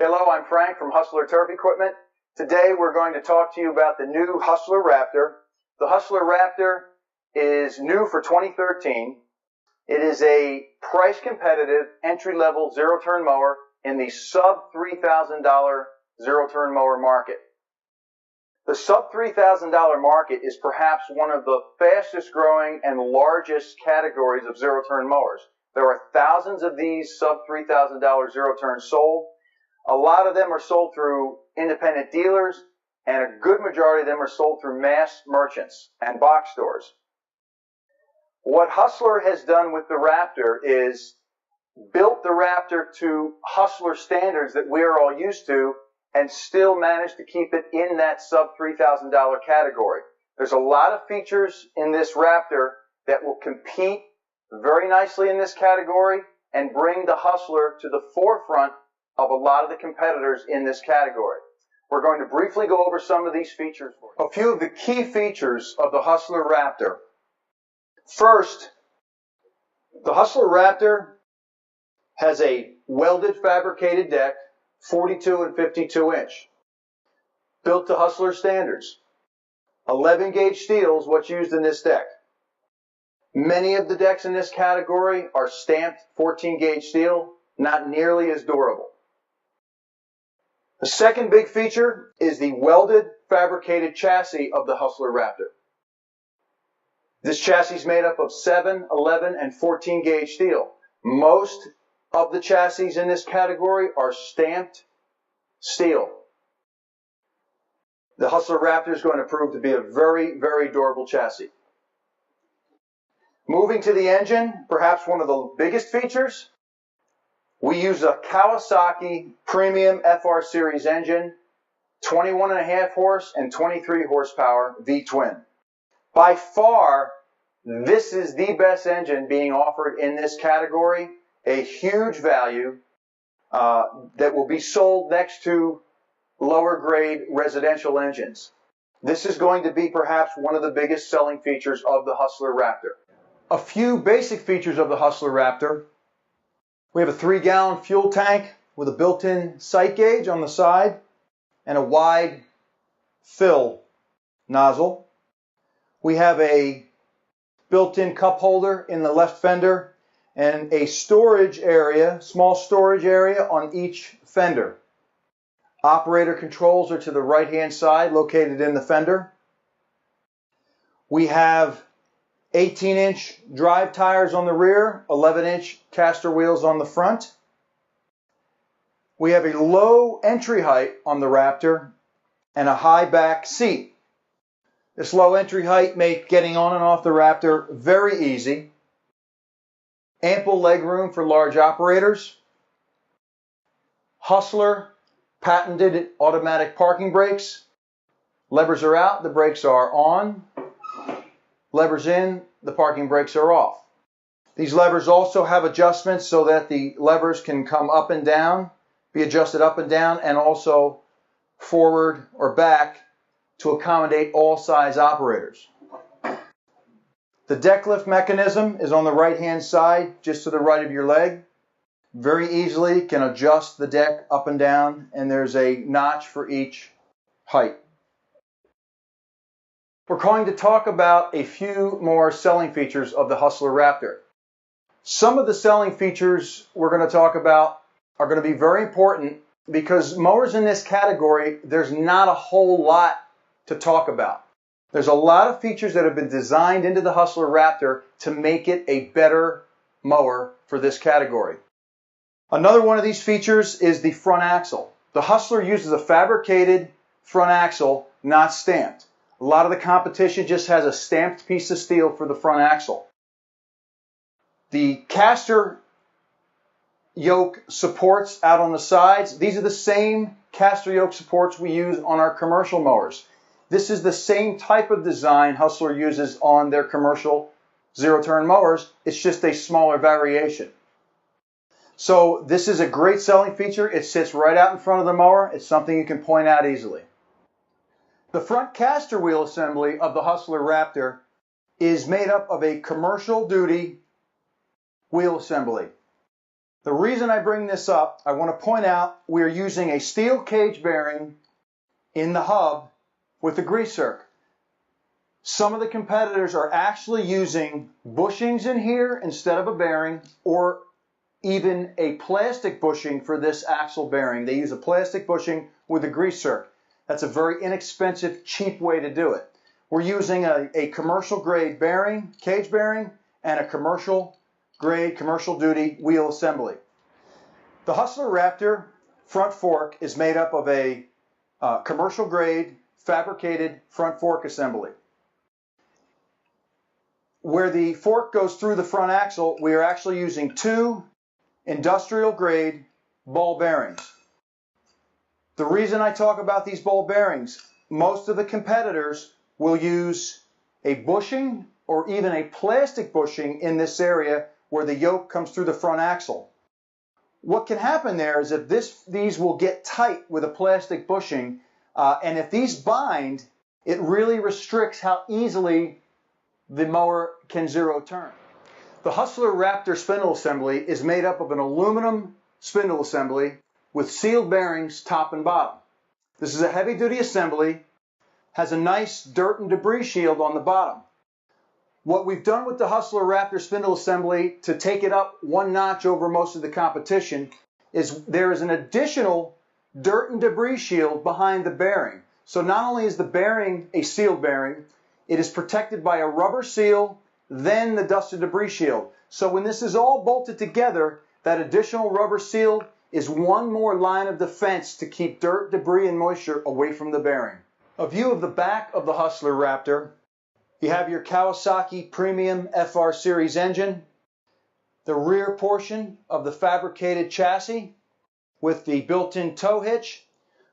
Hello, I'm Frank from Hustler Turf Equipment. Today we're going to talk to you about the new Hustler Raptor. The Hustler Raptor is new for 2013. It is a price-competitive, entry-level zero-turn mower in the sub-$3,000 zero-turn mower market. The sub-$3,000 market is perhaps one of the fastest-growing and largest categories of zero-turn mowers. There are thousands of these sub-$3,000 zero-turns sold. A lot of them are sold through independent dealers, and a good majority of them are sold through mass merchants and box stores. What Hustler has done with the Raptor is built the Raptor to Hustler standards that we are all used to and still managed to keep it in that sub-$3,000 category. There's a lot of features in this Raptor that will compete very nicely in this category and bring the Hustler to the forefront of a lot of the competitors in this category. We're going to briefly go over some of these features for you. A few of the key features of the Hustler Raptor. First, the Hustler Raptor has a welded fabricated deck, 42 and 52 inch, built to Hustler standards. 11 gauge steel is what's used in this deck. Many of the decks in this category are stamped 14 gauge steel, not nearly as durable. The second big feature is the welded fabricated chassis of the Hustler Raptor. This chassis is made up of 7, 11, and 14 gauge steel. Most of the chassis in this category are stamped steel. The Hustler Raptor is going to prove to be a very, very durable chassis. Moving to the engine, perhaps one of the biggest features, we use a Kawasaki Premium FR Series engine, 21.5 horse and 23 horsepower V-twin. By far, this is the best engine being offered in this category, a huge value that will be sold next to lower grade residential engines. This is going to be perhaps one of the biggest selling features of the Hustler Raptor. A few basic features of the Hustler Raptor. We have a 3-gallon fuel tank with a built-in sight gauge on the side and a wide fill nozzle. We have a built-in cup holder in the left fender and a storage area, small storage area on each fender. Operator controls are to the right-hand side, located in the fender. We have 18-inch drive tires on the rear, 11-inch caster wheels on the front. We have a low entry height on the Raptor and a high back seat. This low entry height makes getting on and off the Raptor very easy. Ample leg room for large operators. Hustler patented automatic parking brakes. Levers are out, the brakes are on. Levers in, the parking brakes are off. These levers also have adjustments so that the levers can come up and down, be adjusted up and down, and also forward or back to accommodate all size operators. The deck lift mechanism is on the right-hand side, just to the right of your leg. Very easily can adjust the deck up and down, and there's a notch for each height. We're going to talk about a few more selling features of the Hustler Raptor. Some of the selling features we're going to talk about are going to be very important because mowers in this category, there's not a whole lot to talk about. There's a lot of features that have been designed into the Hustler Raptor to make it a better mower for this category. Another one of these features is the front axle. The Hustler uses a fabricated front axle, not stamped. A lot of the competition just has a stamped piece of steel for the front axle. The caster yoke supports out on the sides, these are the same caster yoke supports we use on our commercial mowers. This is the same type of design Hustler uses on their commercial zero-turn mowers. It's just a smaller variation. So this is a great selling feature. It sits right out in front of the mower. It's something you can point out easily. The front caster wheel assembly of the Hustler Raptor is made up of a commercial duty wheel assembly. The reason I bring this up, I want to point out we are using a steel cage bearing in the hub with a grease zerk. Some of the competitors are actually using bushings in here instead of a bearing, or even a plastic bushing for this axle bearing. They use a plastic bushing with a grease zerk. That's a very inexpensive, cheap way to do it. We're using a commercial grade bearing, cage bearing, and a commercial grade, commercial duty wheel assembly. The Hustler Raptor front fork is made up of a commercial grade fabricated front fork assembly. Where the fork goes through the front axle, we are actually using two industrial grade ball bearings. The reason I talk about these ball bearings, most of the competitors will use a bushing or even a plastic bushing in this area where the yoke comes through the front axle. What can happen there is if these will get tight with a plastic bushing, and if these bind, it really restricts how easily the mower can zero turn. The Hustler Raptor spindle assembly is made up of an aluminum spindle assembly with sealed bearings top and bottom. This is a heavy duty assembly, has a nice dirt and debris shield on the bottom. What we've done with the Hustler Raptor spindle assembly to take it up one notch over most of the competition is there is an additional dirt and debris shield behind the bearing. So not only is the bearing a sealed bearing, it is protected by a rubber seal, then the dust and debris shield. So when this is all bolted together, that additional rubber seal is one more line of defense to keep dirt, debris, and moisture away from the bearing. A view of the back of the Hustler Raptor. You have your Kawasaki Premium FR Series engine, the rear portion of the fabricated chassis with the built-in tow hitch.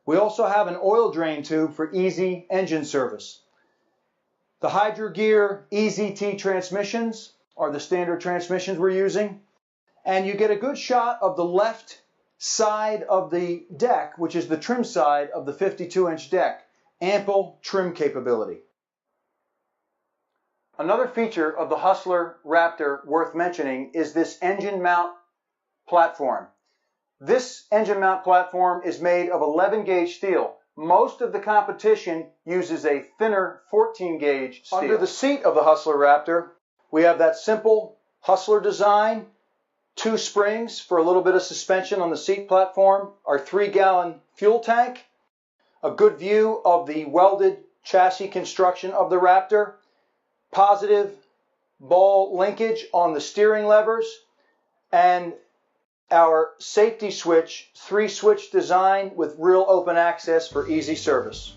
We also have an oil drain tube for easy engine service. The Hydro Gear EZT transmissions are the standard transmissions we're using. And you get a good shot of the left side of the deck, which is the trim side of the 52-inch deck. Ample trim capability. Another feature of the Hustler Raptor worth mentioning is this engine mount platform. This engine mount platform is made of 11 gauge steel. Most of the competition uses a thinner 14 gauge steel. Under the seat of the Hustler Raptor, we have that simple Hustler design, two springs for a little bit of suspension on the seat platform, our 3-gallon fuel tank, a good view of the welded chassis construction of the Raptor, positive ball linkage on the steering levers, and our safety switch, 3-switch design with real open access for easy service.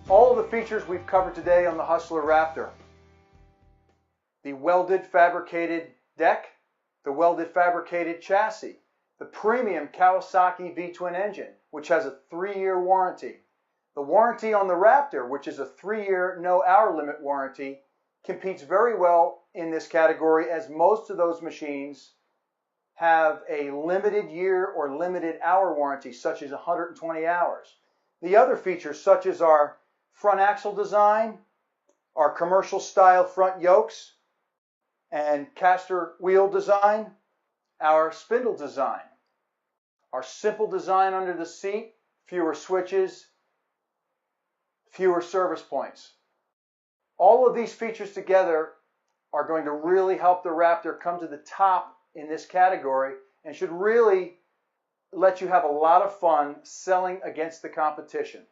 All of the features we've covered today on the Hustler Raptor. The welded fabricated deck, the welded fabricated chassis, the premium Kawasaki V-twin engine, which has a 3-year warranty. The warranty on the Raptor, which is a 3-year no hour limit warranty, competes very well in this category as most of those machines have a limited year or limited hour warranty, such as 120 hours. The other features, such as our front axle design, our commercial style front yokes and caster wheel design, our spindle design, our simple design under the seat, fewer switches, fewer service points. All of these features together are going to really help the Raptor come to the top in this category and should really let you have a lot of fun selling against the competition.